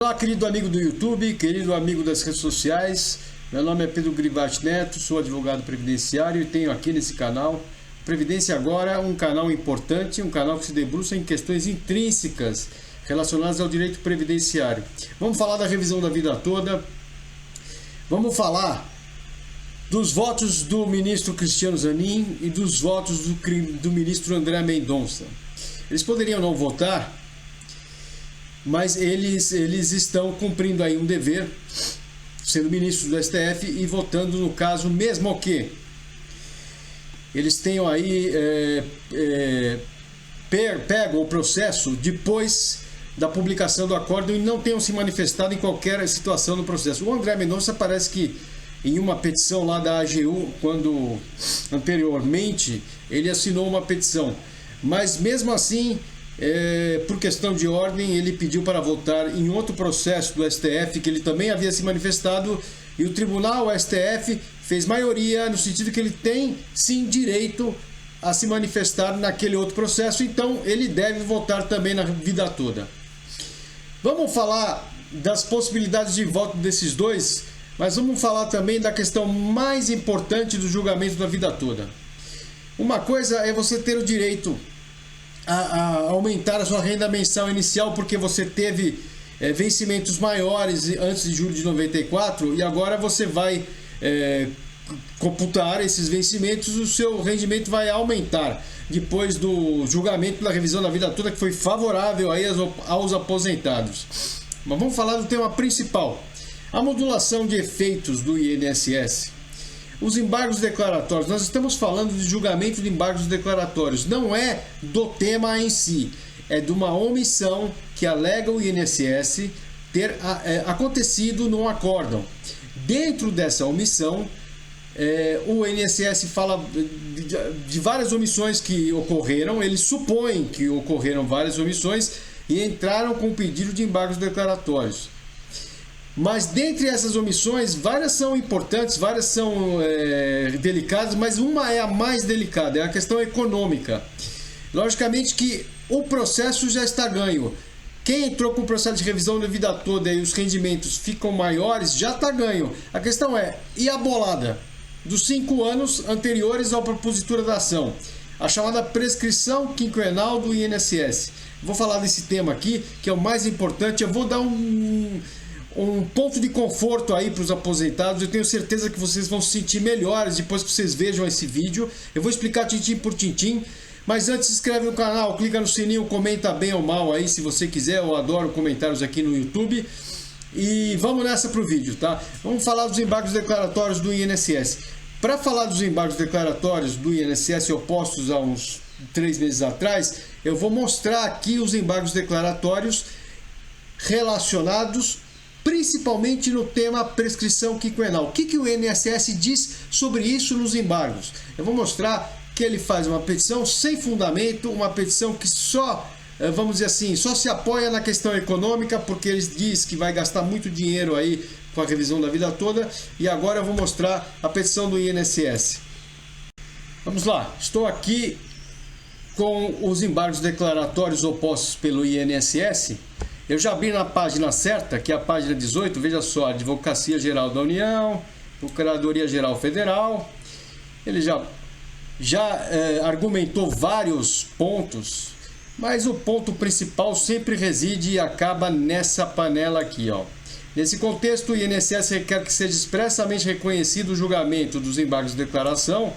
Olá, querido amigo do YouTube, querido amigo das redes sociais. Meu nome é Pedro Grivati Neto, sou advogado previdenciário e tenho aqui nesse canal Previdência Agora, um canal importante, um canal que se debruça em questões intrínsecas relacionadas ao direito previdenciário. Vamos falar da revisão da vida toda, vamos falar dos votos do ministro Cristiano Zanin e dos votos do ministro André Mendonça. Eles poderiam não votar, mas eles estão cumprindo aí um dever, sendo ministros do STF e votando no caso, mesmo que eles tenham aí pego o processo depois da publicação do acórdão e não tenham se manifestado em qualquer situação no processo. O André Mendonça parece que em uma petição lá da AGU, quando anteriormente ele assinou uma petição, mas mesmo assim, por questão de ordem, ele pediu para votar em outro processo do STF, que ele também havia se manifestado, e o tribunal, o STF, fez maioria no sentido que ele tem sim direito a se manifestar naquele outro processo, então ele deve votar também na vida toda. Vamos falar das possibilidades de voto desses dois, mas vamos falar também da questão mais importante do julgamento da vida toda. Uma coisa é você ter o direito a aumentar a sua renda mensal inicial porque você teve vencimentos maiores antes de julho de 94 e agora você vai computar esses vencimentos, o seu rendimento vai aumentar depois do julgamento da revisão da vida toda, que foi favorável aí aos aposentados. Mas vamos falar do tema principal, a modulação de efeitos do INSS. Os embargos declaratórios, nós estamos falando de julgamento de embargos declaratórios, não é do tema em si, é de uma omissão que alega o INSS ter acontecido no acórdão. Dentro dessa omissão, o INSS fala de várias omissões que ocorreram, eles supõem que ocorreram várias omissões e entraram com o pedido de embargos declaratórios. Mas dentre essas omissões, várias são importantes, várias são delicadas, mas uma é a mais delicada, é a questão econômica. Logicamente que o processo já está ganho. Quem entrou com o processo de revisão da vida toda e os rendimentos ficam maiores, já está ganho. A questão é, e a bolada dos 5 anos anteriores à propositura da ação? A chamada prescrição quinquenal do INSS. Vou falar desse tema aqui, que é o mais importante. Eu vou dar um ponto de conforto aí para os aposentados. Eu tenho certeza que vocês vão se sentir melhores depois que vocês vejam esse vídeo. Eu vou explicar tintim por tintim, mas antes se inscreve no canal, clica no sininho, comenta bem ou mal aí se você quiser. Eu adoro comentários aqui no YouTube. E vamos nessa para o vídeo, tá? Vamos falar dos embargos declaratórios do INSS. Para falar dos embargos declaratórios do INSS opostos a uns 3 meses atrás, eu vou mostrar aqui os embargos declaratórios relacionados principalmente no tema prescrição quinquenal. O que o INSS diz sobre isso nos embargos? Eu vou mostrar que ele faz uma petição sem fundamento, uma petição que só, vamos dizer assim, só se apoia na questão econômica, porque ele diz que vai gastar muito dinheiro aí com a revisão da vida toda, e agora eu vou mostrar a petição do INSS. Vamos lá, estou aqui com os embargos declaratórios opostos pelo INSS. Eu já abri na página certa, que é a página 18, veja só, Advocacia Geral da União, Procuradoria Geral Federal. Ele já argumentou vários pontos, mas o ponto principal sempre reside e acaba nessa panela aqui, ó. Nesse contexto, o INSS requer que seja expressamente reconhecido o julgamento dos embargos de declaração,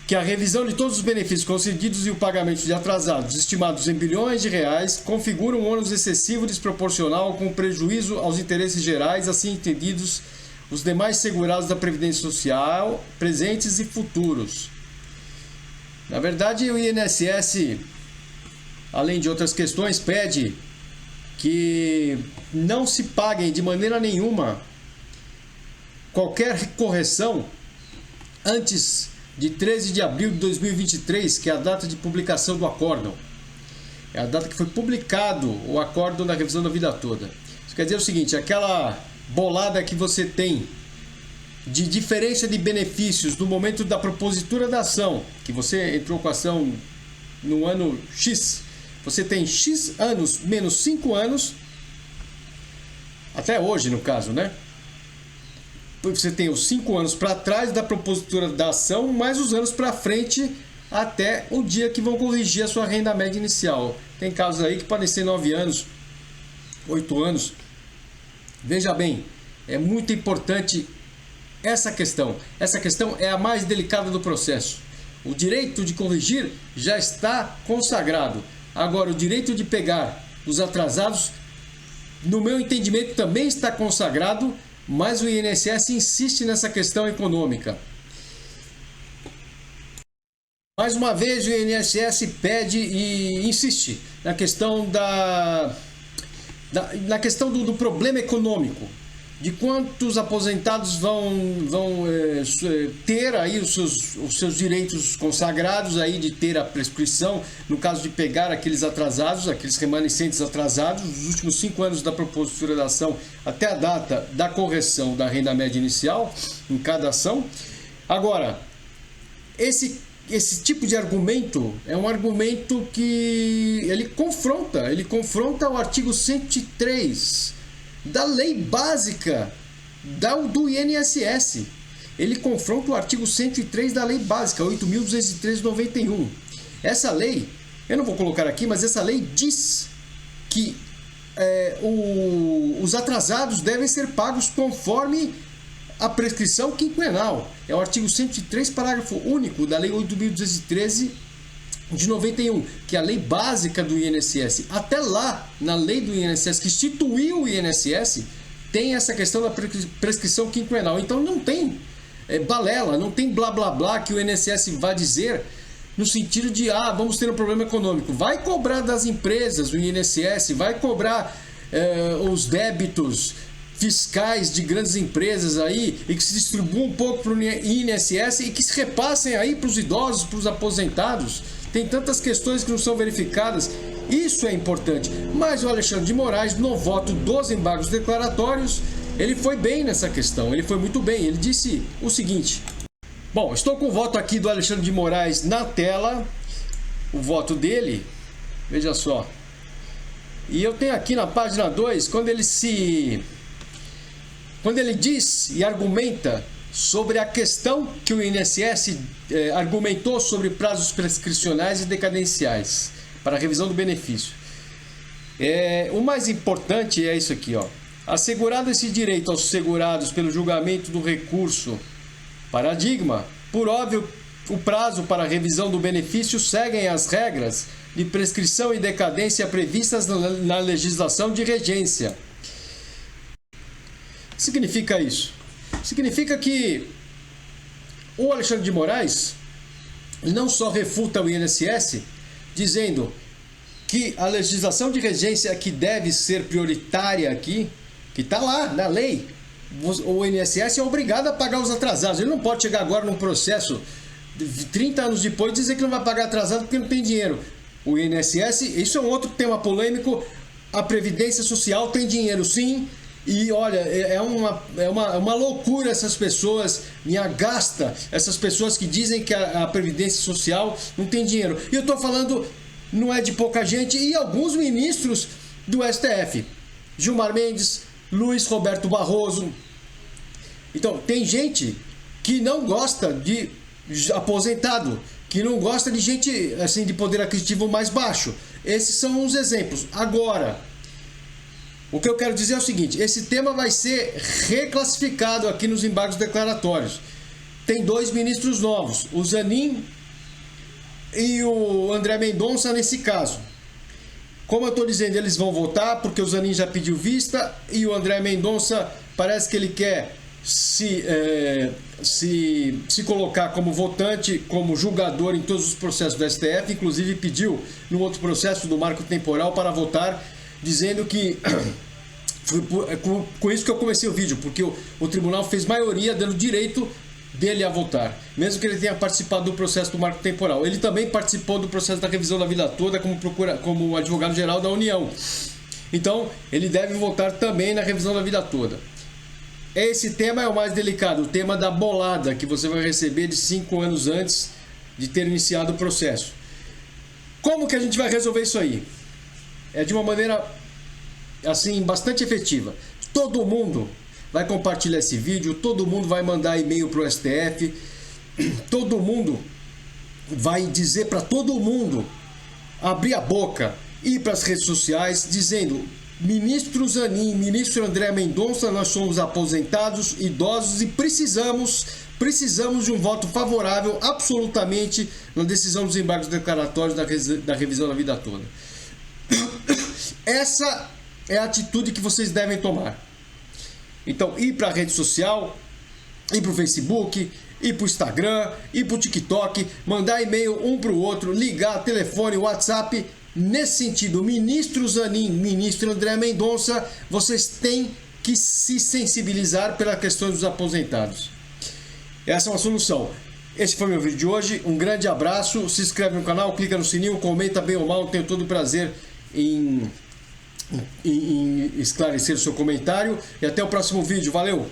que a revisão de todos os benefícios concedidos e o pagamento de atrasados, estimados em bilhões de reais, configuram um ônus excessivo e desproporcional com prejuízo aos interesses gerais, assim entendidos os demais segurados da Previdência Social, presentes e futuros. Na verdade, o INSS, além de outras questões, pede que não se paguem de maneira nenhuma qualquer correção antes de 13 de abril de 2023, que é a data de publicação do acórdão. É a data que foi publicado o acórdão da revisão da vida toda. Isso quer dizer o seguinte, aquela bolada que você tem de diferença de benefícios no momento da propositura da ação, que você entrou com a ação no ano X, você tem X anos menos 5 anos, até hoje no caso, né? Você tem os 5 anos para trás da propositura da ação, mais os anos para frente até o dia que vão corrigir a sua renda média inicial. Tem casos aí que podem ser 9 anos, 8 anos. Veja bem, é muito importante essa questão. Essa questão é a mais delicada do processo. O direito de corrigir já está consagrado. Agora, o direito de pegar os atrasados, no meu entendimento, também está consagrado, mas o INSS insiste nessa questão econômica. Mais uma vez, o INSS pede e insiste na questão na questão do problema econômico, de quantos aposentados vão ter aí os seus direitos consagrados aí de ter a prescrição, no caso de pegar aqueles atrasados, aqueles remanescentes atrasados, os últimos 5 anos da propositura da ação até a data da correção da renda média inicial em cada ação. Agora, esse tipo de argumento é um argumento que ele confronta o artigo 103 da lei básica do INSS. Ele confronta o artigo 103 da lei básica, 8.213/91. Essa lei, eu não vou colocar aqui, mas essa lei diz que os atrasados devem ser pagos conforme a prescrição quinquenal. É o artigo 103, parágrafo único da lei 8.213/91, que é a lei básica do INSS. Até lá, na lei do INSS, que instituiu o INSS, tem essa questão da prescrição quinquenal. Então não tem balela, não tem blá blá blá que o INSS vai dizer no sentido de vamos ter um problema econômico. Vai cobrar das empresas, o INSS, vai cobrar os débitos fiscais de grandes empresas aí e que se distribuam um pouco para o INSS e que se repassem aí para os idosos, para os aposentados. Tem tantas questões que não são verificadas. Isso é importante. Mas o Alexandre de Moraes, no voto dos embargos declaratórios, ele foi bem nessa questão. Ele foi muito bem. Ele disse o seguinte. Bom, estou com o voto aqui do Alexandre de Moraes na tela. O voto dele. Veja só. E eu tenho aqui na página 2, quando ele diz e argumenta sobre a questão que o INSS argumentou sobre prazos prescricionais e decadenciais para a revisão do benefício. O mais importante é isso aqui, ó. Assegurado esse direito aos segurados pelo julgamento do recurso paradigma, por óbvio, o prazo para a revisão do benefício seguem as regras de prescrição e decadência previstas na legislação de regência. O que significa isso? Significa que o Alexandre de Moraes não só refuta o INSS, dizendo que a legislação de regência que deve ser prioritária aqui, que está lá na lei, o INSS é obrigado a pagar os atrasados. Ele não pode chegar agora num processo 30 anos depois e dizer que não vai pagar atrasado porque não tem dinheiro. O INSS, isso é um outro tema polêmico, a Previdência Social tem dinheiro sim. E olha, é uma loucura essas pessoas, me agasta essas pessoas que dizem que a Previdência Social não tem dinheiro. E eu estou falando, não é de pouca gente, e alguns ministros do STF. Gilmar Mendes, Luiz Roberto Barroso. Então, tem gente que não gosta de aposentado, que não gosta de gente assim, de poder aquisitivo mais baixo. Esses são os exemplos. Agora, o que eu quero dizer é o seguinte, esse tema vai ser reclassificado aqui nos embargos declaratórios. Tem 2 ministros novos, o Zanin e o André Mendonça nesse caso. Como eu estou dizendo, eles vão votar porque o Zanin já pediu vista e o André Mendonça parece que ele quer se colocar como votante, como julgador em todos os processos do STF, inclusive pediu no outro processo do marco temporal para votar, dizendo que foi com isso que eu comecei o vídeo, porque o tribunal fez maioria dando direito dele a votar, mesmo que ele tenha participado do processo do marco temporal. Ele também participou do processo da revisão da vida toda como advogado-geral da União. Então, ele deve votar também na revisão da vida toda. Esse tema é o mais delicado, o tema da bolada que você vai receber de 5 anos antes de ter iniciado o processo. Como que a gente vai resolver isso aí? É de uma maneira assim bastante efetiva. todo mundo vai compartilhar esse vídeo, todo mundo vai mandar e-mail para o STF, todo mundo vai dizer para todo mundo abrir a boca, ir para as redes sociais dizendo: ministro Zanin, ministro André Mendonça, nós somos aposentados, idosos e precisamos de um voto favorável absolutamente na decisão dos embargos declaratórios da revisão da vida toda. Essa é a atitude que vocês devem tomar. Então, ir para a rede social, ir para o Facebook, ir para o Instagram, ir para o TikTok, mandar e-mail um para o outro, ligar, telefone, WhatsApp. Nesse sentido, ministro Zanin, ministro André Mendonça, vocês têm que se sensibilizar pela questão dos aposentados. Essa é uma solução. Esse foi meu vídeo de hoje. Um grande abraço. Se inscreve no canal, clica no sininho, comenta bem ou mal. Tenho todo o prazer em esclarecer o seu comentário. E até o próximo vídeo. Valeu!